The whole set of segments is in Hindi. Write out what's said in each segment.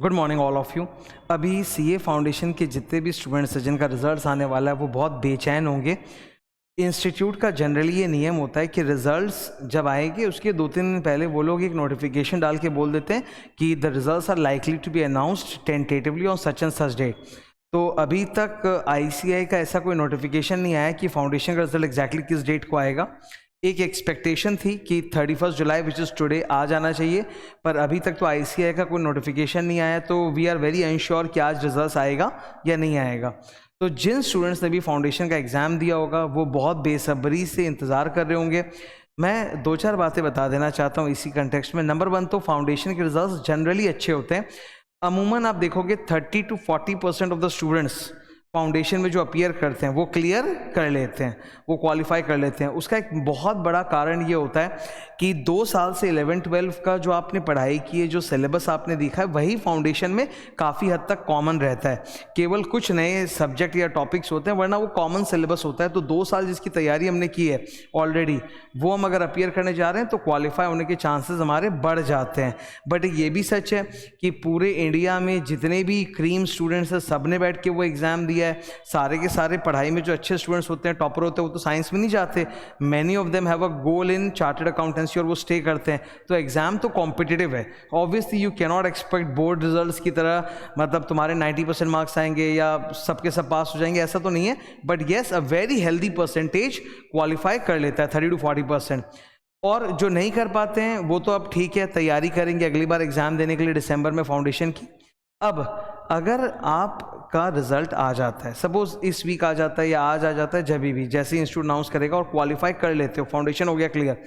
Good morning all of you. अभी सीए फाउंडेशन के जितने भी स्टूडेंट्स हैं जिनका रिजल्ट्स आने वाला है वो बहुत बेचैन होंगे। इंस्टीट्यूट का जनरली ये नियम होता है कि रिजल्ट्स जब आएंगे उसके 2-3 दिन पहले वो लोग एक नोटिफिकेशन डाल के बोल देते हैं कि the results are likely to be announced tentatively on such and such date. तो अभी तक आईसीएआई का ऐसा कोई नोटिफिकेशन नहीं आया कि फाउंडेशन का रिजल्ट एग्जैक्टली किस डेट को आएगा। एक एक्सपेक्टेशन थी कि 31 जुलाई विच इज़ टुडे आ जाना चाहिए, पर अभी तक तो आईसीएआई का कोई नोटिफिकेशन नहीं आया, तो वी आर वेरी अनश्योर कि आज रिजल्ट आएगा या नहीं आएगा। तो जिन स्टूडेंट्स ने भी फाउंडेशन का एग्ज़ाम दिया होगा वो बहुत बेसब्री से इंतज़ार कर रहे होंगे। मैं 2-4 बातें बता देना चाहता हूँ इसी कंटेक्स्ट में। नंबर 1 तो फाउंडेशन के रिजल्ट्स जनरली अच्छे होते हैं। अमूमन आप देखोगे 30 to 40% of the students foundation में जो अपीयर करते हैं वो क्लियर कर लेते हैं, वो क्वालिफाई कर लेते हैं। उसका एक बहुत बड़ा कारण ये होता है कि 2 साल से 11-12 का जो आपने पढ़ाई की है, जो सिलेबस आपने देखा है, वही फाउंडेशन में काफ़ी हद तक कॉमन रहता है। केवल कुछ नए सब्जेक्ट या टॉपिक्स होते हैं, वरना वो कॉमन सिलेबस होता है। तो 2 साल जिसकी तैयारी हमने की है ऑलरेडी, वो हम अगर अपीयर करने जा रहे हैं तो क्वालिफाई होने के चांसेस हमारे बढ़ जाते हैं। बट ये भी सच है कि पूरे इंडिया में जितने भी क्रीम स्टूडेंट्स हैं सब ने बैठ के वो एग्ज़ाम दिया है। सारे के सारे पढ़ाई में जो अच्छे स्टूडेंट्स होते हैं, टॉपर होते हैं, वो तो साइंस में नहीं जाते। Many of them have a goal in chartered accountancy और वो स्टे करते हैं। तो एग्जाम तो कॉम्पिटिटिव है। Obviously you can not expect board results की तरह मतलब तुम्हारे 90% मार्क्स आएंगे या सबके सब पास हो जाएंगे, ऐसा तो नहीं है। But yes, a very healthy percentage qualify कर लेता है, 30 to 40%। और जो नहीं कर पाते हैं वो तो अब ठीक है, तैयारी करेंगे अगली बार एग्जाम देने के लिए दिसंबर में फाउंडेशन की। अब अगर आपका रिजल्ट आ जाता है, सपोज इस वीक आ जाता है या आज आ जाता है, जब भी जैसे इंस्टीट्यूट अनाउंस करेगा और क्वालिफाई कर लेते हो, फाउंडेशन हो गया क्लियर,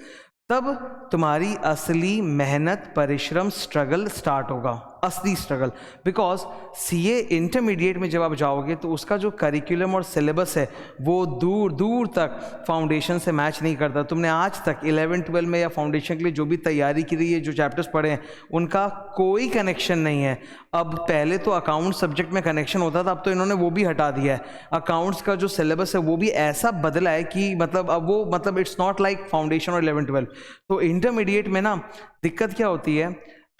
तब तुम्हारी असली मेहनत, परिश्रम, स्ट्रगल स्टार्ट होगा, असली स्ट्रगल। बिकॉज सीए इंटरमीडिएट में जब आप जाओगे तो उसका जो करिकुलम और सिलेबस है वो दूर दूर तक फाउंडेशन से मैच नहीं करता। तुमने आज तक 11-12 में या फाउंडेशन के लिए जो भी तैयारी की रही है, जो चैप्टर्स पढ़े हैं, उनका कोई कनेक्शन नहीं है। अब पहले तो अकाउंट सब्जेक्ट में कनेक्शन होता था, अब तो इन्होंने वो भी हटा दिया है। अकाउंट्स का जो सिलेबस है वो भी ऐसा बदला है कि मतलब अब वो मतलब इट्स नॉट लाइक फाउंडेशन और 11-12। तो इंटरमीडिएट में ना दिक्कत क्या होती है,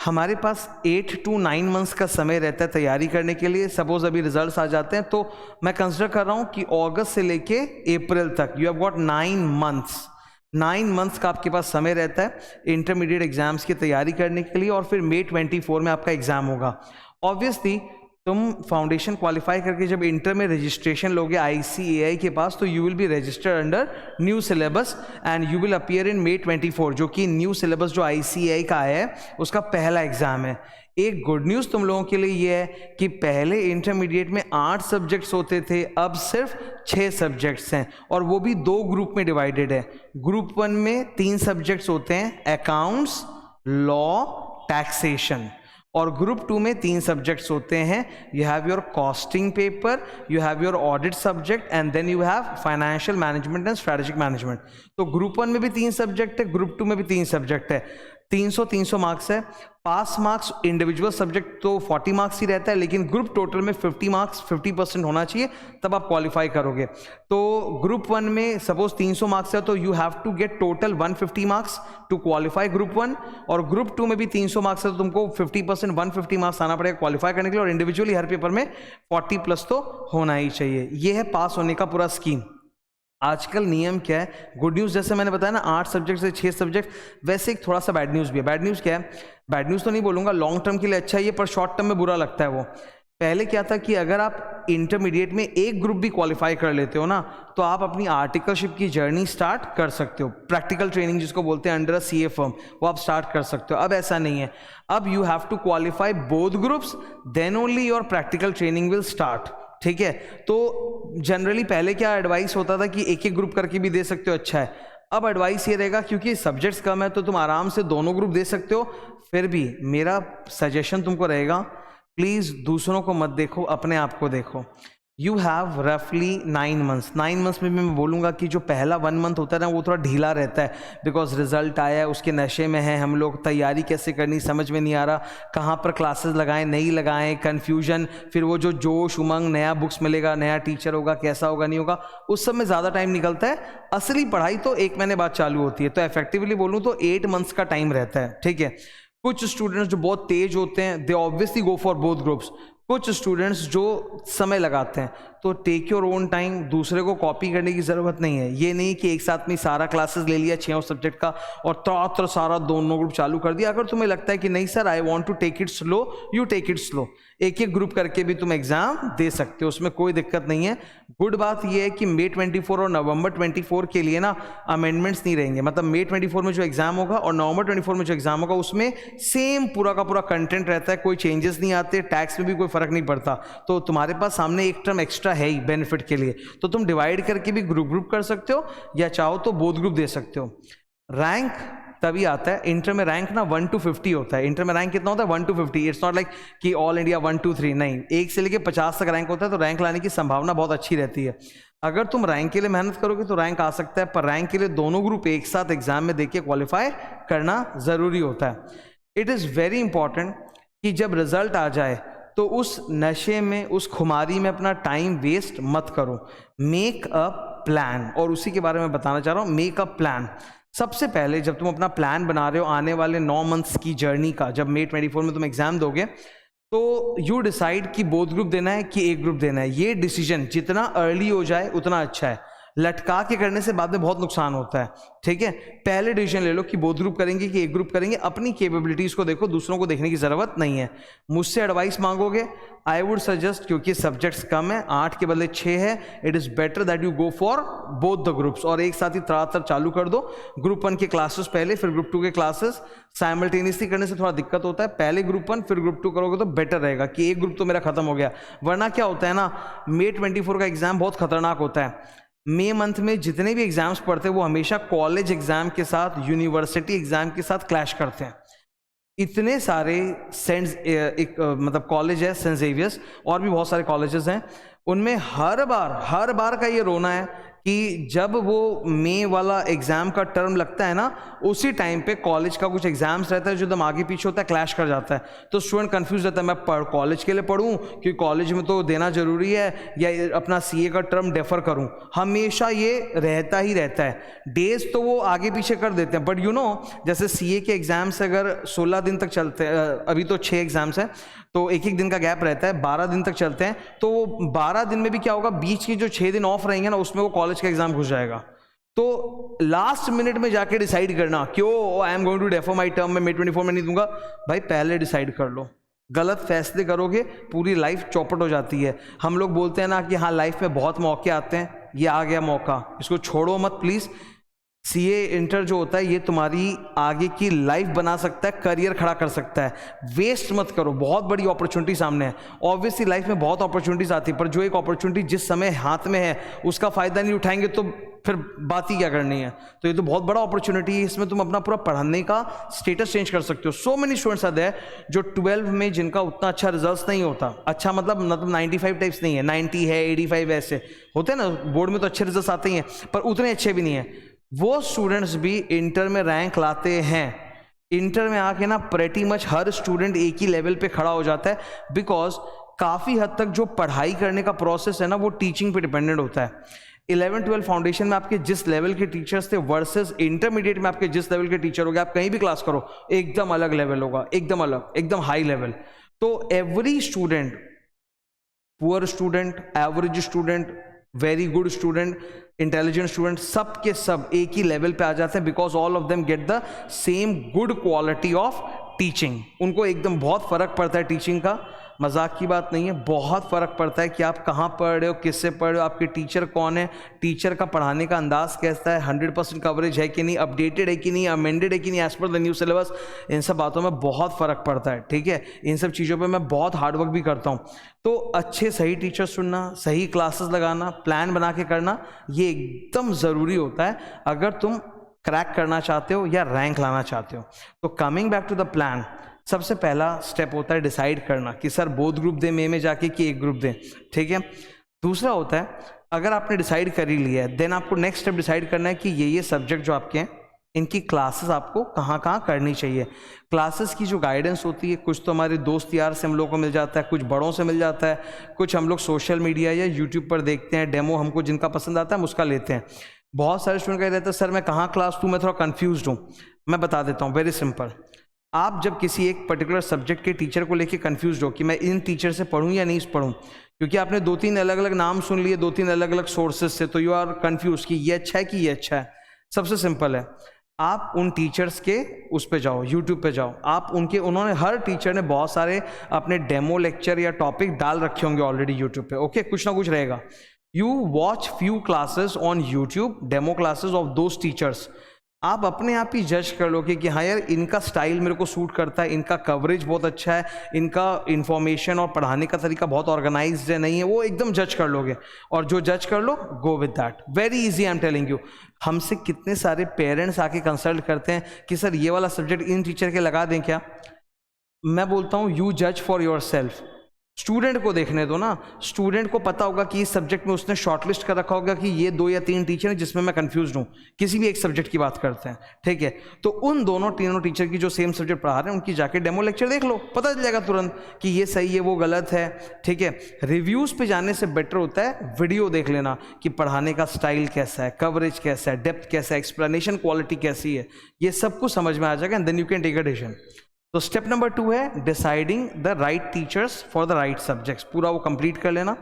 हमारे पास 8 to 9 मंथ्स का समय रहता है तैयारी करने के लिए। सपोज अभी रिजल्ट्स आ जाते हैं तो मैं कंसिडर कर रहा हूँ कि अगस्त से लेके अप्रैल तक यू हैव गॉट 9 मंथ्स का आपके पास समय रहता है इंटरमीडिएट एग्जाम्स की तैयारी करने के लिए। और फिर मई 24 में आपका एग्जाम होगा। ऑब्वियसली तुम फाउंडेशन क्वालिफाई करके जब इंटर में रजिस्ट्रेशन लोगे आईसीएआई के पास, तो you will be registered under new syllabus and you will appear in May 24, जो कि न्यू सिलेबस जो आईसीएआई का आया है उसका पहला एग्जाम है। एक गुड न्यूज़ तुम लोगों के लिए ये है कि पहले इंटरमीडिएट में 8 सब्जेक्ट्स होते थे, अब सिर्फ 6 सब्जेक्ट्स हैं, और वो भी 2 ग्रुप में डिवाइडेड है। ग्रुप 1 में 3 सब्जेक्ट्स होते हैं, अकाउंट्स, लॉ, टैक्सेशन। और ग्रुप 2 में 3 सब्जेक्ट्स होते हैं, you have your costing paper, you have your audit subject and then you have financial management and strategic management. तो ग्रुप 1 में भी 3 सब्जेक्ट है, ग्रुप 2 में भी 3 सब्जेक्ट है। 300 मार्क्स है। पास मार्क्स इंडिविजुअल सब्जेक्ट तो 40 मार्क्स ही रहता है, लेकिन ग्रुप टोटल में 50 मार्क्स 50% होना चाहिए, तब आप क्वालिफाई करोगे। तो ग्रुप 1 में सपोज 300 मार्क्स है तो you have to get total 150 marks to qualify group 1। और ग्रुप 2 में भी 300 मार्क्स है तो तुमको 50% 150 मार्क्स आना पड़ेगा क्वालिफाई करने के लिए। और इंडिविजुअली हर पेपर में 40+ तो होना ही चाहिए। ये है पास होने का पूरा स्कीम। आजकल नियम क्या है, गुड न्यूज़ जैसे मैंने बताया ना, 8 सब्जेक्ट से 6 सब्जेक्ट। वैसे एक थोड़ा सा बैड न्यूज़ भी है। बैड न्यूज़ क्या है, बैड न्यूज़ तो नहीं बोलूँगा, लॉन्ग टर्म के लिए अच्छा है ये, पर शॉर्ट टर्म में बुरा लगता है वो। पहले क्या था कि अगर आप इंटरमीडिएट में एक ग्रुप भी क्वालिफाई कर लेते हो ना, तो आप अपनी आर्टिकलशिप की जर्नी स्टार्ट कर सकते हो। प्रैक्टिकल ट्रेनिंग जिसको बोलते हैं अंडर अ सीए फर्म, वो आप स्टार्ट कर सकते हो। अब ऐसा नहीं है, अब you have to qualify both groups, then only your practical training will start. ठीक है। तो जनरली पहले क्या एडवाइस होता था कि एक एक ग्रुप करके भी दे सकते हो, अच्छा है। अब एडवाइस ये रहेगा क्योंकि सब्जेक्ट्स कम है तो तुम आराम से दोनों ग्रुप दे सकते हो। फिर भी मेरा सजेशन तुमको रहेगा, प्लीज़ दूसरों को मत देखो, अपने आप को देखो। यू हैव रफली 9 मंथ्स। 9 मंथ्स में भी मैं बोलूँगा कि जो पहला 1 मंथ होता है ना, वो थोड़ा ढीला रहता है, बिकॉज रिजल्ट आया है, उसके नशे में है हम लोग, तैयारी कैसे करनी समझ में नहीं आ रहा, कहाँ पर क्लासेस लगाएं नहीं लगाएं, कन्फ्यूजन, फिर वो जो जोश उमंग, नया बुक्स मिलेगा, नया टीचर होगा, कैसा होगा नहीं होगा, उस सब में ज़्यादा टाइम निकलता है। असली पढ़ाई तो 1 महीने बाद चालू होती है। तो इफेक्टिवली बोलूँ तो 8 मंथ्स का टाइम रहता है। ठीक है। कुछ स्टूडेंट्स जो बहुत तेज होते हैं दे obviously go for both groups, कुछ स्टूडेंट्स जो समय लगाते हैं, तो टेक योर ओन टाइम, दूसरे को कॉपी करने की ज़रूरत नहीं है। ये नहीं कि एक साथ में सारा क्लासेस ले लिया 6 सब्जेक्ट का और त्रात्र सारा दोनों ग्रुप चालू कर दिया। अगर तुम्हें लगता है कि नहीं sir I want to take it slow, you take it slow, एक एक ग्रुप करके भी तुम एग्जाम दे सकते हो, उसमें कोई दिक्कत नहीं है। गुड बात यह है कि May 24 और November 24 के लिए ना अमेंडमेंट्स नहीं रहेंगे, मतलब May 24 में जो एग्जाम होगा और November 24 में जो एग्जाम होगा उसमें सेम पूरा का पूरा कंटेंट रहता है, कोई चेंजेस नहीं आते, टैक्स में भी कोई फर्क नहीं पड़ता। तो तुम्हारे पास सामने एक टर्म एक्स्ट्रा है ही बेनिफिट के लिए, तो तुम डिवाइड करके भी ग्रुप कर सकते हो या चाहो तो बोथ ग्रुप दे सकते हो। रैंक तभी आता है, इंटर में रैंक ना 1 to 50 होता है। इंटर में रैंक कितना होता है? 1 to 50। इट्स नॉट लाइक कि ऑल इंडिया 1 2 3, नहीं, 1 से लेके 50 तक रैंक होता है, तो रैंक लाने की संभावना बहुत अच्छी रहती है। अगर तुम रैंक के लिए मेहनत करोगे तो रैंक आ सकता है, पर रैंक के लिए दोनों ग्रुप एक साथ एग्जाम में देके क्वालिफाई करना जरूरी होता है। इट इज़ वेरी इंपॉर्टेंट कि जब रिजल्ट आ जाए तो उस नशे में, उस खुमारी में अपना टाइम वेस्ट मत करो। मेक अ प्लान, और उसी के बारे में बताना चाह रहा हूँ। Make a plan. सबसे पहले जब तुम अपना प्लान बना रहे हो आने वाले 9 मंथ्स की जर्नी का, जब May 24 में तुम एग्जाम दोगे, तो यू डिसाइड कि बोथ ग्रुप देना है कि एक ग्रुप देना है। ये डिसीजन जितना अर्ली हो जाए उतना अच्छा है। लटका के करने से बाद में बहुत नुकसान होता है, ठीक है। पहले डिसीजन ले लो कि बोथ ग्रुप करेंगे कि एक ग्रुप करेंगे। अपनी कैपेबिलिटीज को देखो, दूसरों को देखने की जरूरत नहीं है। मुझसे एडवाइस मांगोगे, आई वुड सजेस्ट, क्योंकि सब्जेक्ट्स कम है, 8 के बदले 6 है, it is better that you go for both the groups, और एक साथ ही तरातर चालू कर दो। ग्रुप 1 के क्लासेस पहले, फिर ग्रुप 2 के क्लासेस। साइमल्टेनियसली करने से थोड़ा दिक्कत होता है, पहले ग्रुप 1 फिर ग्रुप 2 करोगे तो बेटर रहेगा कि एक ग्रुप तो मेरा खत्म हो गया। वरना क्या होता है ना, May 24 का एग्जाम बहुत खतरनाक होता है। May मंथ में जितने भी एग्जाम्स पढ़ते हैं वो हमेशा कॉलेज एग्जाम के साथ, यूनिवर्सिटी एग्जाम के साथ क्लैश करते हैं। इतने सारे मतलब कॉलेज है, सेंट जेवियर्स और भी बहुत सारे कॉलेजेस हैं, उनमें हर बार का ये रोना है कि जब वो मई वाला एग्जाम का टर्म लगता है ना, उसी टाइम पे कॉलेज का कुछ एग्जाम्स रहता है जो एकदम आगे पीछे होता है, क्लैश कर जाता है। तो स्टूडेंट कंफ्यूज रहता है, मैं कॉलेज के लिए पढ़ूं कि कॉलेज में तो देना जरूरी है, या अपना सीए का टर्म डेफर करूं। हमेशा ये रहता ही रहता है। डेज तो वो आगे पीछे कर देते हैं, बट यू नो, जैसे सीए के एग्जाम्स अगर 16 दिन तक चलते हैं, अभी तो 6 एग्जाम्स हैं, तो एक दिन का गैप रहता है, 12 दिन तक चलते हैं। तो 12 दिन में भी क्या होगा, बीच की जो 6 दिन ऑफ रहेंगे ना, उसमें वो कॉलेज का एग्जाम घुस जाएगा। तो लास्ट मिनट में जाके डिसाइड करना क्यों I am going to defer my term, में May 24 में नहीं दूंगा, भाई पहले डिसाइड कर लो। गलत फैसले करोगे पूरी लाइफ चौपट हो जाती है। हम लोग बोलते हैं ना कि हाँ लाइफ में बहुत मौके आते हैं, ये आ गया मौका, इसको छोड़ो मत प्लीज। सीए इंटर जो होता है ये तुम्हारी आगे की लाइफ बना सकता है, करियर खड़ा कर सकता है, वेस्ट मत करो। बहुत बड़ी अपॉर्चुनिटी सामने है। ऑब्वियसली लाइफ में बहुत अपॉर्चुनिटीज आती है, पर जो एक अपॉर्चुनिटी जिस समय हाथ में है उसका फायदा नहीं उठाएंगे तो फिर बात ही क्या करनी है। तो ये तो बहुत बड़ा अपॉर्चुनिटी है, इसमें तुम अपना पूरा पढ़ाने का स्टेटस चेंज कर सकते हो। So many students are there जो 12 में जिनका उतना अच्छा रिजल्ट नहीं होता, अच्छा मतलब 95 टाइप्स नहीं है, 90 है, 85 ऐसे होते हैं ना, बोर्ड में तो अच्छे रिजल्ट आते ही हैं, पर उतने अच्छे भी नहीं है। वो स्टूडेंट्स भी इंटर में रैंक लाते हैं। इंटर में आके ना प्रेटी मच हर स्टूडेंट एक ही लेवल पे खड़ा हो जाता है, बिकॉज काफ़ी हद तक जो पढ़ाई करने का प्रोसेस है ना वो टीचिंग पे डिपेंडेंट होता है। 11-12 फाउंडेशन में आपके जिस लेवल के टीचर्स थे वर्सेस इंटरमीडिएट में आपके जिस लेवल के टीचर हो गए, आप कहीं भी क्लास करो एकदम अलग लेवल होगा, एकदम अलग, एकदम हाई लेवल। तो every student, poor student, average student, very good student, intelligent student, सब के सब एक ही लेवल पे आ जाते हैं, because all of them get the same good quality of teaching. उनको एकदम बहुत फर्क पड़ता है टीचिंग का, मजाक की बात नहीं है, बहुत फर्क पड़ता है कि आप कहाँ पढ़ रहे हो, किससे पढ़ रहे हो, आपके टीचर कौन है, टीचर का पढ़ाने का अंदाज कैसा है, 100% कवरेज है कि नहीं, अपडेटेड है कि नहीं, अमेंडेड है कि नहीं as per the new syllabus. इन सब बातों में बहुत फर्क पड़ता है, ठीक है। इन सब चीज़ों पे मैं बहुत हार्डवर्क भी करता हूँ। तो अच्छे सही टीचर चुनना, सही क्लासेस लगाना, प्लान बना के करना, ये एकदम ज़रूरी होता है अगर तुम क्रैक करना चाहते हो या रैंक लाना चाहते हो। तो coming back to the plan, सबसे पहला स्टेप होता है डिसाइड करना कि सर बोथ ग्रुप दें मे में जाके कि एक ग्रुप दें, ठीक है। दूसरा होता है अगर आपने डिसाइड कर ही लिया है, देन आपको नेक्स्ट स्टेप डिसाइड करना है कि ये सब्जेक्ट जो आपके हैं इनकी क्लासेस आपको कहाँ कहाँ करनी चाहिए। क्लासेस की जो गाइडेंस होती है, कुछ तो हमारे दोस्त यार से हम लोग को मिल जाता है, कुछ बड़ों से मिल जाता है, कुछ हम लोग सोशल मीडिया या यूट्यूब पर देखते हैं, डेमो हमको जिनका पसंद आता है हम उसका लेते हैं। बहुत सारे स्टूडेंट कह रहते हैं सर मैं कहाँ क्लास लूँ, मैं थोड़ा कन्फ्यूज हूँ। मैं बता देता हूँ, वेरी सिंपल। आप जब किसी एक पर्टिकुलर सब्जेक्ट के टीचर को लेके कंफ्यूज हो कि मैं इन टीचर से पढ़ूं या नहीं पढ़ूं, क्योंकि आपने 2-3 अलग अलग नाम सुन लिए 2-3 अलग अलग सोर्सेज से, तो यू आर कंफ्यूज कि ये अच्छा है कि ये अच्छा है। सबसे सिंपल है, आप उन टीचर्स के उस पे जाओ, यूट्यूब पे जाओ, आप उन्होंने हर टीचर ने बहुत सारे अपने डेमो लेक्चर या टॉपिक डाल रखे होंगे ऑलरेडी यूट्यूब पे। ओके, कुछ ना कुछ रहेगा। You watch few classes on YouTube, demo classes of those teachers. आप अपने आप ही जज कर लोगे कि हाँ यार, इनका स्टाइल मेरे को सूट करता है, इनका कवरेज बहुत अच्छा है, इनका इंफॉर्मेशन और पढ़ाने का तरीका बहुत ऑर्गेनाइज्ड है, नहीं है, वो एकदम जज कर लोगे। और जो जज कर लो, go with that, very easy, I am telling you. हमसे कितने सारे पेरेंट्स आके कंसल्ट करते हैं कि सर ये वाला सब्जेक्ट इन टीचर के लगा दें क्या? मैं बोलता हूँ यू जज फॉर योर सेल्फ। स्टूडेंट को देखने दो ना, स्टूडेंट को पता होगा कि इस सब्जेक्ट में उसने शॉर्टलिस्ट कर रखा होगा कि ये 2 या 3 टीचर हैं जिसमें मैं कंफ्यूज हूँ, किसी भी एक सब्जेक्ट की बात करते हैं, ठीक है। तो उन तीनों टीचर की जो सेम सब्जेक्ट पढ़ा रहे हैं उनकी जाके डेमो लेक्चर देख लो, पता चल जाएगा तुरंत कि ये सही है, वो गलत है, ठीक है। रिव्यूज पे जाने से बेटर होता है वीडियो देख लेना कि पढ़ाने का स्टाइल कैसा है, कवरेज कैसा है, डेप्थ कैसा है, एक्सप्लेनेशन क्वालिटी कैसी है, ये सब कुछ समझ में आ जाएगा, and then you can take a decision. तो स्टेप नंबर 2 है deciding the right teachers for the right subjects, पूरा वो कंप्लीट कर लेना।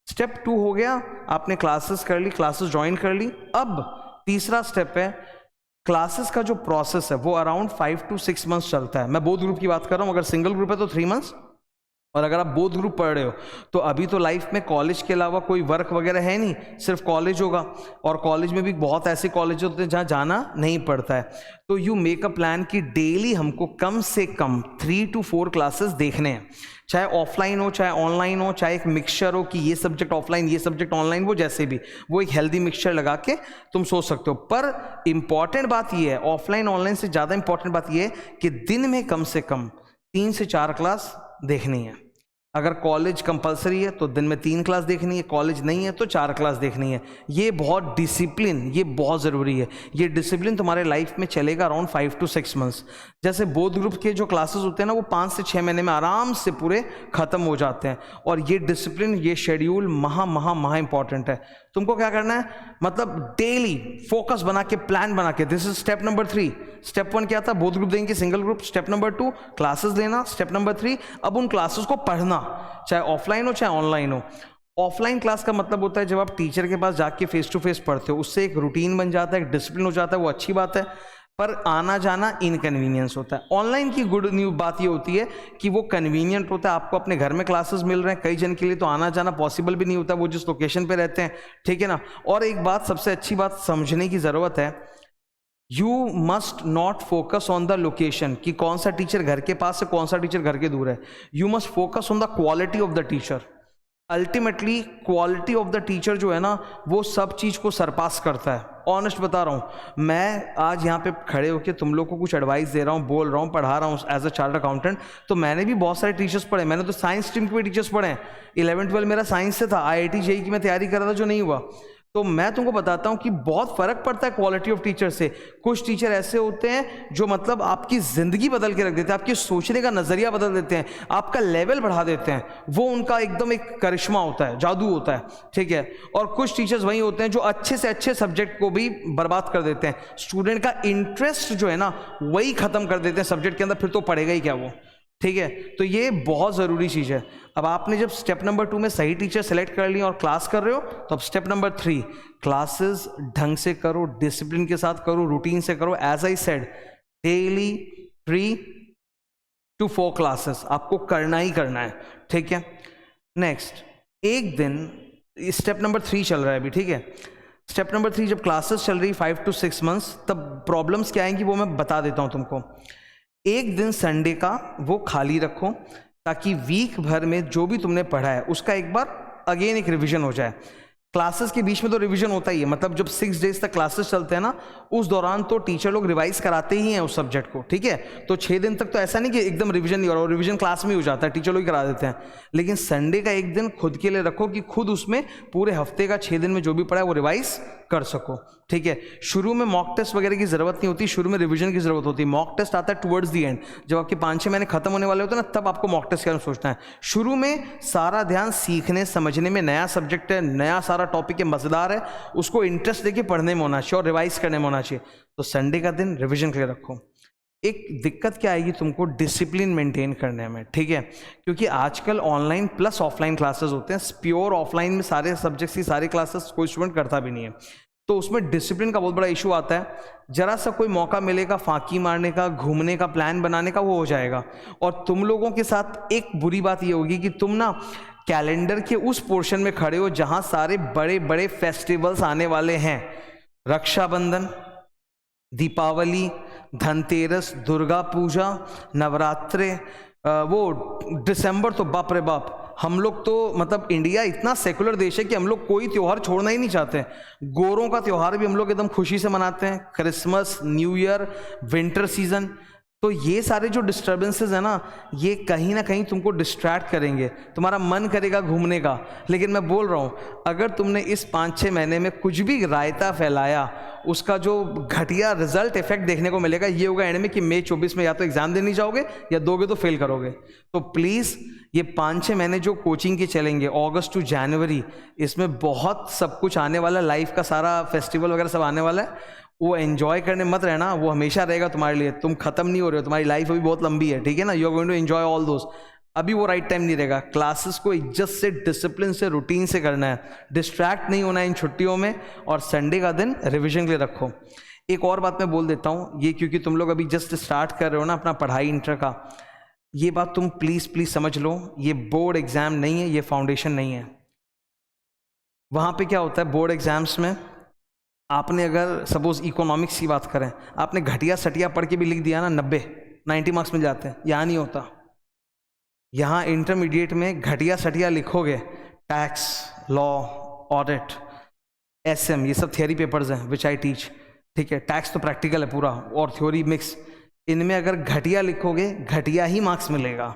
स्टेप 2 हो गया, आपने क्लासेस कर ली, क्लासेस ज्वाइन कर ली। अब तीसरा स्टेप है, क्लासेस का जो प्रोसेस है वो अराउंड 5 to 6 मंथ्स चलता है। मैं बोथ ग्रुप की बात कर रहा हूँ, अगर सिंगल ग्रुप है तो 3 मंथ्स, और अगर आप बोथ ग्रुप पढ़ रहे हो तो अभी तो लाइफ में कॉलेज के अलावा कोई वर्क वगैरह है नहीं, सिर्फ कॉलेज होगा, और कॉलेज में भी बहुत ऐसे कॉलेज होते हैं जहाँ जाना नहीं पड़ता है। तो यू मेक अ प्लान कि डेली हमको कम से कम 3 to 4 क्लासेस देखने हैं, चाहे ऑफलाइन हो चाहे ऑनलाइन हो, चाहे एक मिक्सचर हो कि ये सब्जेक्ट ऑफलाइन ये सब्जेक्ट ऑनलाइन, वो जैसे भी, वो एक हेल्दी मिक्सचर लगा के तुम सोच सकते हो। पर इंपॉर्टेंट बात ये है, ऑफलाइन ऑनलाइन से ज़्यादा इंपॉर्टेंट बात ये है कि दिन में कम से कम 3 से 4 क्लास देखनी है। अगर कॉलेज कंपलसरी है तो दिन में 3 क्लास देखनी है, कॉलेज नहीं है तो 4 क्लास देखनी है। ये बहुत डिसिप्लिन, ये बहुत ज़रूरी है। ये डिसिप्लिन तुम्हारे लाइफ में चलेगा अराउंड 5 to 6 मंथ्स। जैसे बोथ ग्रुप के जो क्लासेस होते हैं ना, वो 5 से 6 महीने में आराम से पूरे ख़त्म हो जाते हैं। और ये डिसिप्लिन, ये शेड्यूल महा इंपॉर्टेंट है। तुमको क्या करना है, मतलब डेली फोकस बना के, प्लान बना के। This is step number 3। Step 1 क्या था, बोथ ग्रुप देंगे, single group. Step number 2 classes लेना। स्टेप नंबर 3 अब उन क्लासेस को पढ़ना, चाहे ऑफलाइन हो चाहे ऑनलाइन हो। ऑफलाइन क्लास का मतलब होता है जब आप टीचर के पास जाके फेस टू फेस पढ़ते हो, उससे एक रूटीन बन जाता है, एक डिसिप्लिन हो जाता है, वो अच्छी बात है। पर आना जाना इनकन्वीनियंस होता है। ऑनलाइन की गुड न्यूज बात ये होती है कि वो कन्वीनियंट होता है, आपको अपने घर में क्लासेस मिल रहे हैं। कई जन के लिए तो आना जाना पॉसिबल भी नहीं होता, वो जिस लोकेशन पे रहते हैं, ठीक है ना। और एक बात, सबसे अच्छी बात समझने की ज़रूरत है, you must not focus on the location कि कौन सा टीचर घर के पास है, कौन सा टीचर घर के दूर है। You must focus on the quality of the teacher. Ultimately quality of the teacher जो है ना, वो सब चीज़ को सरपास करता है। ऑनेस्ट बता रहा हूँ, मैं आज यहाँ पे खड़े होकर तुम लोग को कुछ एडवाइस दे रहा हूँ, बोल रहा हूँ, पढ़ा रहा हूँ एज अ चार्टर्ड अकाउंटेंट, तो मैंने भी बहुत सारे टीचर्स पढ़े। मैंने तो साइंस स्ट्रीम के भी टीचर्स पढ़े हैं। 11-12 मेरा साइंस से था, IIT JEE की मैं तैयारी कर रहा था जो नहीं हुआ। तो मैं तुमको बताता हूँ कि बहुत फ़र्क पड़ता है क्वालिटी ऑफ टीचर से। कुछ टीचर ऐसे होते हैं जो मतलब आपकी ज़िंदगी बदल के रख देते हैं, आपके सोचने का नज़रिया बदल देते हैं, आपका लेवल बढ़ा देते हैं। वो उनका एकदम एक करिश्मा होता है, जादू होता है, ठीक है। और कुछ टीचर्स वही होते हैं जो अच्छे से अच्छे सब्जेक्ट को भी बर्बाद कर देते हैं। स्टूडेंट का इंटरेस्ट जो है ना, वही ख़त्म कर देते हैं सब्जेक्ट के अंदर, फिर तो पढ़ेगा ही क्या वो, ठीक है। तो ये बहुत ज़रूरी चीज़ है। अब आपने जब स्टेप नंबर 2 में सही टीचर सेलेक्ट कर लिया और क्लास कर रहे हो, तो अब स्टेप नंबर 3, क्लासेस ढंग से करो, डिसिप्लिन के साथ करो, रूटीन से करो। As I said, daily 3 to 4 classes आपको करना ही करना है, ठीक है। नेक्स्ट, एक दिन, स्टेप नंबर 3 चल रहा है अभी, ठीक है। स्टेप नंबर 3 जब क्लासेस चल रही 5 to 6 मंथ्स, तब प्रॉब्लम्स क्या आएंगी वो मैं बता देता हूँ तुमको। एक दिन संडे का वो खाली रखो, ताकि वीक भर में जो भी तुमने पढ़ा है उसका एक बार अगेन एक रिवीजन हो जाए। क्लासेस के बीच में तो रिवीजन होता ही है, मतलब जब 6 डेज तक क्लासेस चलते हैं ना, उस दौरान तो टीचर लोग रिवाइज कराते ही हैं उस सब्जेक्ट को, ठीक है। तो 6 दिन तक तो ऐसा नहीं कि एकदम रिवीजन नहीं हो रहा, और रिवीजन क्लास में हो जाता है, टीचर लोग ही करा देते हैं। लेकिन संडे का एक दिन खुद के लिए रखो कि खुद उसमें पूरे हफ्ते का 6 दिन में जो भी पढ़ा है वो रिवाइज कर सको, ठीक है। शुरू में मॉक टेस्ट वगैरह की जरूरत नहीं होती, शुरू में रिवीजन की जरूरत होती है। मॉक टेस्ट आता है टुवर्ड्स दी एंड, जब आपके 5-6 महीने खत्म होने वाले होते हैं ना, तब आपको मॉक टेस्ट के बारे में सोचना है। शुरू में सारा ध्यान सीखने समझने में, नया सब्जेक्ट है, नया सारा टॉपिक है, मजेदार है, उसको इंटरेस्ट देके पढ़ने में होना चाहिए और रिवाइज करने में होना चाहिए। तो संडे का दिन रिवीजन के लिए रखो। एक दिक्कत क्या आएगी तुमको, डिसिप्लिन मेंटेन करने में, ठीक है, क्योंकि आजकल ऑनलाइन प्लस ऑफलाइन क्लासेस होते हैं। प्योर ऑफलाइन में सारे सब्जेक्ट्स की सारी क्लासेस कोई स्टूडेंट करता भी नहीं है, तो उसमें डिसिप्लिन का बहुत बड़ा इशू आता है। जरा सा कोई मौका मिलेगा फांकी मारने का, घूमने का, प्लान बनाने का, वो हो जाएगा। और तुम लोगों के साथ एक बुरी बात ये होगी कि तुम ना कैलेंडर के उस पोर्शन में खड़े हो जहां सारे बड़े बड़े फेस्टिवल्स आने वाले हैं, रक्षाबंधन, दीपावली, धनतेरस, दुर्गा पूजा, नवरात्रे, वो दिसंबर तो बाप रे बाप, हम लोग तो मतलब इंडिया इतना सेकुलर देश है कि हम लोग कोई त्यौहार छोड़ना ही नहीं चाहते। गोरों का त्यौहार भी हम लोग एकदम खुशी से मनाते हैं, Christmas, new year, winter season. तो ये सारे जो डिस्टर्बेंसेस है ना, ये कहीं ना कहीं तुमको डिस्ट्रैक्ट करेंगे, तुम्हारा मन करेगा घूमने का। लेकिन मैं बोल रहा हूँ, अगर तुमने इस 5-6 महीने में कुछ भी रायता फैलाया, उसका जो घटिया रिजल्ट इफेक्ट देखने को मिलेगा ये होगा एंड में कि मई 24 में या तो एग्जाम देने जाओगे या दोगे तो फेल करोगे। तो प्लीज़ ये 5-6 महीने जो कोचिंग के चलेंगे, अगस्त टू जनवरी, इसमें बहुत सब कुछ आने वाला है, लाइफ का सारा फेस्टिवल वगैरह सब आने वाला है। वो एंजॉय करने मत रहना, वो हमेशा रहेगा तुम्हारे लिए। तुम खत्म नहीं हो रहे हो, तुम्हारी लाइफ अभी बहुत लंबी है, ठीक है ना। You are going to enjoy all those. अभी वो राइट टाइम नहीं रहेगा। क्लासेस को इज्जत से, डिसिप्लिन से, रूटीन से करना है, डिस्ट्रैक्ट नहीं होना है इन छुट्टियों में। और संडे का दिन रिविजन के लिए रखो। एक और बात मैं बोल देता हूँ, ये क्योंकि तुम लोग अभी जस्ट स्टार्ट कर रहे हो ना अपना पढ़ाई इंटर का, ये बात तुम प्लीज़ प्लीज़ समझ लो, ये बोर्ड एग्ज़ाम नहीं है, ये फाउंडेशन नहीं है। वहाँ पे क्या होता है बोर्ड एग्ज़ाम्स में, आपने अगर सपोज इकोनॉमिक्स की बात करें, आपने घटिया सटिया पढ़ के भी लिख दिया ना, 90 मार्क्स मिल जाते हैं। यहाँ नहीं होता। यहाँ इंटरमीडिएट में घटिया सटिया लिखोगे, टैक्स, लॉ, ऑडिट, एसएम, ये सब थियरी पेपर्स हैं विच आई टीच, ठीक है। टैक्स तो प्रैक्टिकल है पूरा और थ्योरी मिक्स। इनमें अगर घटिया लिखोगे, घटिया ही मार्क्स मिलेगा।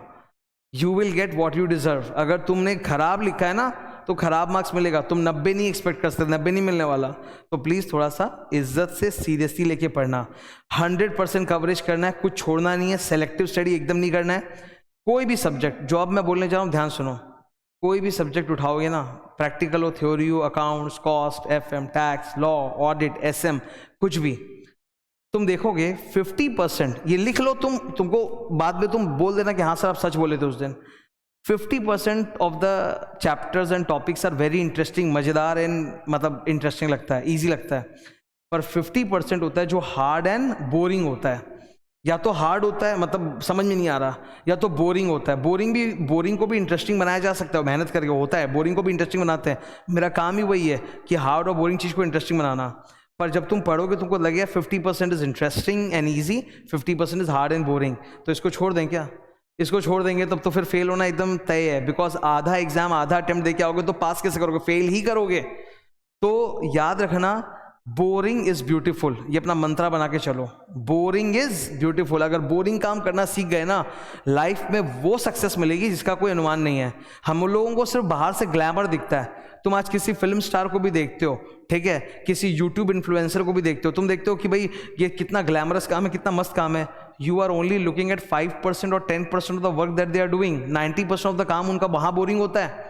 You will get what you deserve. अगर तुमने खराब लिखा है ना तो खराब मार्क्स मिलेगा। तुम 90 नहीं एक्सपेक्ट कर सकते, 90 नहीं मिलने वाला। तो प्लीज़ थोड़ा सा इज्जत से, सीरियसली लेके पढ़ना। 100% कवरेज करना है, कुछ छोड़ना नहीं है। सेलेक्टिव स्टडी एकदम नहीं करना है। कोई भी सब्जेक्ट, जो अब मैं बोलने जा रहा हूँ ध्यान सुनो, कोई भी सब्जेक्ट उठाओगे ना, प्रैक्टिकल हो, थ्योरी हो, accounts, cost, FM, tax, law, audit, SM, कुछ भी, तुम देखोगे 50%, ये लिख लो तुमको बाद में तुम बोल देना कि हाँ सर आप सच बोले थे उस दिन। 50% of the chapters and topics are very interesting, मज़ेदार एंड मतलब इंटरेस्टिंग लगता है, ईजी लगता है। पर 50% होता है जो हार्ड एंड बोरिंग होता है। या तो हार्ड होता है, मतलब समझ में नहीं आ रहा, या तो बोरिंग होता है। बोरिंग को भी इंटरेस्टिंग बनाया जा सकता है, मेहनत करके होता है। बोरिंग को भी इंटरेस्टिंग बनाते हैं। मेरा काम ही वही है कि हार्ड और बोरिंग चीज़ को इंटरेस्टिंग बनाना। पर जब तुम पढ़ोगे तुमको लगेगा 50% is interesting and easy, 50% is hard and boring. तो इसको छोड़ दें क्या? इसको छोड़ देंगे तब तो फिर फेल होना एकदम तय है। बिकॉज आधा एग्जाम, आधा अटेम्प्ट देके आओगे तो पास कैसे करोगे? फेल ही करोगे। तो याद रखना, बोरिंग इज ब्यूटीफुल। ये अपना मंत्रा बना के चलो, बोरिंग इज ब्यूटीफुल। अगर बोरिंग काम करना सीख गए ना, लाइफ में वो सक्सेस मिलेगी जिसका कोई अनुमान नहीं है। हम लोगों को सिर्फ बाहर से ग्लैमर दिखता है। तुम आज किसी फिल्म स्टार को भी देखते हो, ठीक है, किसी यूट्यूब इन्फ्लुएंसर को भी देखते हो, तुम देखते हो कि भाई ये कितना ग्लैमरस काम है, कितना मस्त काम है। You are only looking at 5% और 10% of the work that they are doing. 90% of the काम उनका वहां बोरिंग होता है।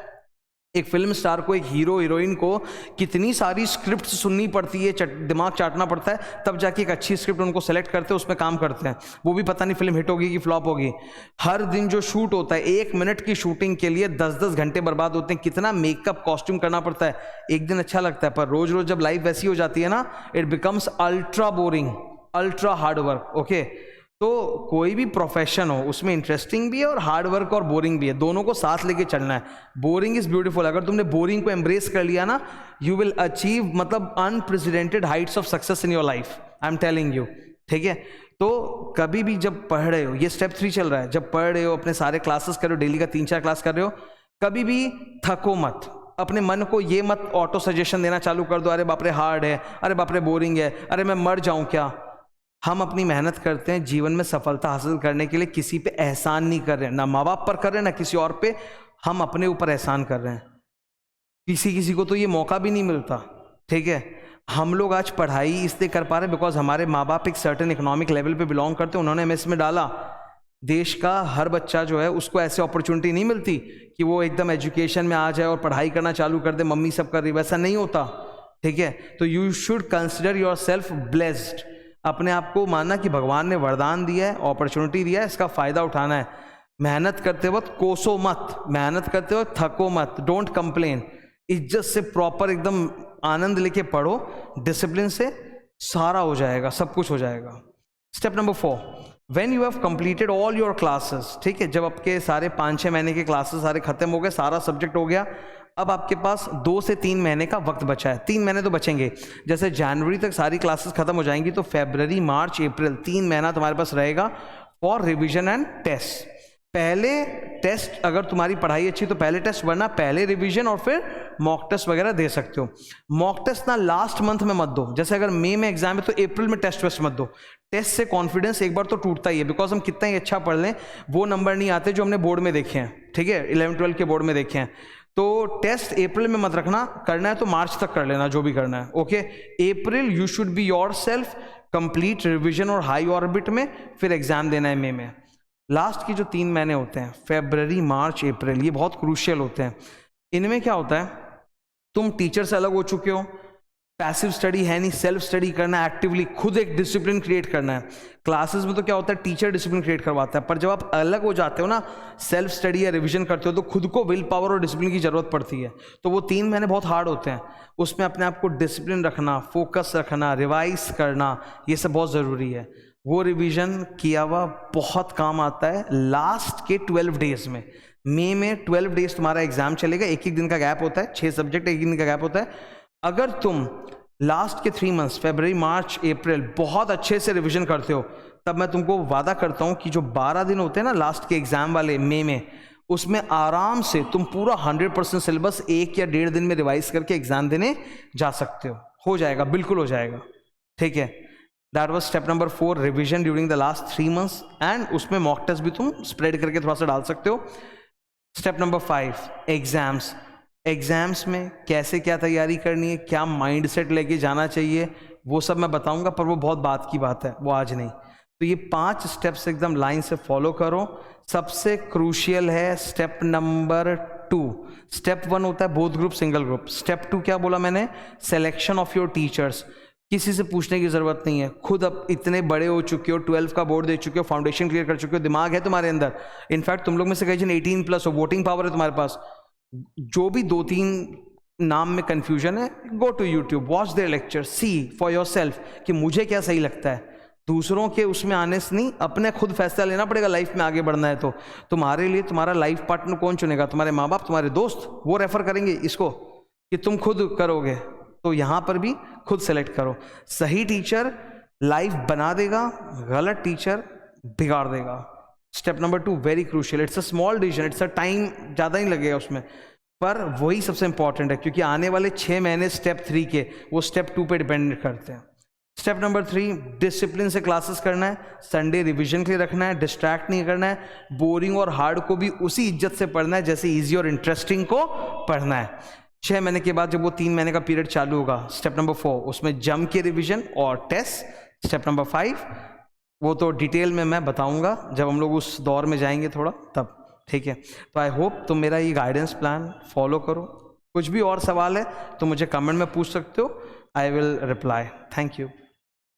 एक फिल्म स्टार को, एक हीरो हीरोइन को कितनी सारी स्क्रिप्ट सुननी पड़ती है, दिमाग चाटना पड़ता है, तब जाके एक अच्छी स्क्रिप्ट उनको सेलेक्ट करते हैं, उसमें काम करते हैं। वो भी पता नहीं फिल्म हिट होगी कि फ्लॉप होगी। हर दिन जो शूट होता है, 1 मिनट की शूटिंग के लिए 10-10 घंटे बर्बाद होते हैं। कितना मेकअप, कॉस्ट्यूम करना पड़ता है। एक दिन अच्छा लगता है, पर रोज रोज जब लाइफ वैसी हो जाती है ना, it becomes ultra boring, ultra hard work. Okay, तो कोई भी प्रोफेशन हो, उसमें इंटरेस्टिंग भी है और हार्ड वर्क और बोरिंग भी है, दोनों को साथ लेके चलना है। Boring is beautiful. अगर तुमने बोरिंग को एम्ब्रेस कर लिया ना, यू विल अचीव मतलब unprecedented Heights of success in your life, I am telling you, ठीक है। तो कभी भी जब पढ़ रहे हो, ये स्टेप 3 चल रहा है, जब पढ़ रहे हो, अपने सारे क्लासेस कर रहे हो, डेली का 3-4 क्लास कर रहे हो, कभी भी थको मत। अपने मन को ये मत ऑटो सजेशन देना चालू कर दो, अरे बाप रे हार्ड है, अरे बाप रे बोरिंग है, अरे मैं मर जाऊं क्या। हम अपनी मेहनत करते हैं जीवन में सफलता हासिल करने के लिए, किसी पे एहसान नहीं कर रहे हैं, ना माँ बाप पर कर रहे हैं, ना किसी और पे। हम अपने ऊपर एहसान कर रहे हैं। किसी को तो ये मौका भी नहीं मिलता, ठीक है। हम लोग आज पढ़ाई इसलिए कर पा रहे हैं बिकॉज हमारे माँ बाप एक सर्टेन इकोनॉमिक लेवल पे बिलोंग करते हैं, उन्होंने हमें इसमें डाला। देश का हर बच्चा जो है उसको ऐसे अपॉर्चुनिटी नहीं मिलती कि वो एकदम एजुकेशन में आ जाए और पढ़ाई करना चालू कर दे, मम्मी सब कर रही, वैसा नहीं होता, ठीक है। तो you should consider your self blessed. अपने आप को मानना कि भगवान ने वरदान दिया है, अपॉर्चुनिटी दिया है, इसका फ़ायदा उठाना है। मेहनत करते वक्त कोसो मत, मेहनत करते वक्त थको मत, डोंट कंप्लेन, इज्जत से प्रॉपर एकदम आनंद लेके पढ़ो, डिसिप्लिन से सारा हो जाएगा, सब कुछ हो जाएगा। Step number 4, when you have completed all your classes, ठीक है, जब आपके सारे 5-6 महीने के क्लासेस सारे खत्म हो गए, सारा सब्जेक्ट हो गया, अब आपके पास 2 से 3 महीने का वक्त बचा है। 3 महीने तो बचेंगे, जैसे जनवरी तक सारी क्लासेस खत्म हो जाएंगी तो फरवरी, मार्च, अप्रैल 3 महीना तुम्हारे पास रहेगा फॉर रिविजन एंड टेस्ट। पहले टेस्ट, अगर तुम्हारी पढ़ाई अच्छी तो पहले टेस्ट, वरना पहले रिवीजन और फिर मॉक टेस्ट वगैरह दे सकते हो। मॉक टेस्ट ना लास्ट मंथ में मत दो, जैसे अगर मई में एग्जाम है तो अप्रैल में टेस्ट वेस्ट मत दो। टेस्ट से कॉन्फिडेंस एक बार तो टूटता ही है, बिकॉज हम कितना ही अच्छा पढ़ लें वो नंबर नहीं आते जो हमने बोर्ड में देखे हैं, ठीक है, 11-12 के बोर्ड में देखे हैं। तो टेस्ट अप्रैल में मत रखना, करना है तो मार्च तक कर लेना जो भी करना है, okay. April you should be your self, complete revision और हाई ऑर्बिट में, फिर एग्जाम देना है मई में। लास्ट की जो 3 महीने होते हैं, फरवरी, मार्च, अप्रैल, ये बहुत क्रूशियल होते हैं। इनमें क्या होता है, तुम टीचर से अलग हो चुके हो, पैसिव स्टडी है नहीं, सेल्फ स्टडी करना है, एक्टिवली खुद एक डिसिप्लिन क्रिएट करना है। क्लासेस में तो क्या होता है, टीचर डिसिप्लिन क्रिएट करवाता है, पर जब आप अलग हो जाते हो ना, सेल्फ स्टडी या रिवीजन करते हो, तो खुद को विल पावर और डिसिप्लिन की जरूरत पड़ती है। तो वो 3 महीने बहुत हार्ड होते हैं, उसमें अपने आप को डिसिप्लिन रखना, फोकस रखना, रिवाइज करना, ये सब बहुत ज़रूरी है। वो रिवीजन किया हुआ बहुत काम आता है लास्ट के 12 डेज में। मई में 12 डेज तुम्हारा एग्जाम चलेगा, एक एक दिन का गैप होता है, 6 सब्जेक्ट, एक दिन का गैप होता है। अगर तुम लास्ट के 3 मंथ्स फरवरी, मार्च, अप्रैल बहुत अच्छे से रिवीजन करते हो, तब मैं तुमको वादा करता हूँ कि जो 12 दिन होते हैं ना लास्ट के एग्जाम वाले मई में, उसमें आराम से तुम पूरा 100% सिलेबस 1 या 1.5 दिन में रिवाइज करके एग्जाम देने जा सकते हो जाएगा, बिल्कुल हो जाएगा, ठीक है। That was step number 4, revision during the last 3 months, and उसमें मॉक टेस्ट भी तुम स्प्रेड करके थोड़ा सा डाल सकते हो। Step number 5, exams. एग्जाम्स में कैसे क्या तैयारी करनी है, क्या माइंडसेट लेके जाना चाहिए, वो सब मैं बताऊंगा, पर वो बहुत बात की बात है, वो आज नहीं। तो ये 5 स्टेप्स एकदम लाइन से फॉलो करो। सबसे क्रूशियल है स्टेप नंबर 2। स्टेप 1 होता है both group, single group. Step 2 क्या बोला मैंने, सिलेक्शन ऑफ योर टीचर्स। किसी से पूछने की जरूरत नहीं है, खुद अब इतने बड़े हो चुके हो, 12 का बोर्ड दे चुके हो, फाउंडेशन क्लियर कर चुके हो, दिमाग है तुम्हारे अंदर। इनफैक्ट तुम लोग में से कई जन 18+ हो, वोटिंग पावर है तुम्हारे पास। जो भी 2-3 नाम में कंफ्यूजन है, go to YouTube, watch their lecture, see for yourself कि मुझे क्या सही लगता है। दूसरों के उसमें आने से नहीं, अपने खुद फैसला लेना पड़ेगा लाइफ में आगे बढ़ना है। तो तुम्हारे लिए तुम्हारा लाइफ पार्टनर कौन चुनेगा, तुम्हारे माँ बाप, तुम्हारे दोस्त, वो रेफर करेंगे इसको कि तुम खुद करोगे। तो यहाँ पर भी खुद सेलेक्ट करो। सही टीचर लाइफ बना देगा, गलत टीचर बिगाड़ देगा। Step number 2 very crucial, it's a small decision, it's a time ज़्यादा नहीं लगेगा उसमें, पर वही सबसे इंपॉर्टेंट है, क्योंकि आने वाले 6 महीने स्टेप 3 के वो स्टेप 2 पे डिपेंड करते हैं। स्टेप नंबर 3, डिसिप्लिन से क्लासेस करना है, संडे रिवीजन के लिए रखना है, डिस्ट्रैक्ट नहीं करना है, बोरिंग और हार्ड को भी उसी इज्जत से पढ़ना है जैसे इजी और इंटरेस्टिंग को पढ़ना है। 6 महीने के बाद जब वो 3 महीने का पीरियड चालू होगा, स्टेप नंबर 4 उसमें जम के रिवीजन और टेस्ट। स्टेप नंबर 5 वो तो डिटेल में मैं बताऊंगा जब हम लोग उस दौर में जाएंगे थोड़ा, तब, ठीक है। तो आई होप तुम मेरा ये गाइडेंस प्लान फॉलो करो। कुछ भी और सवाल है तो मुझे कमेंट में पूछ सकते हो, I will reply. Thank you.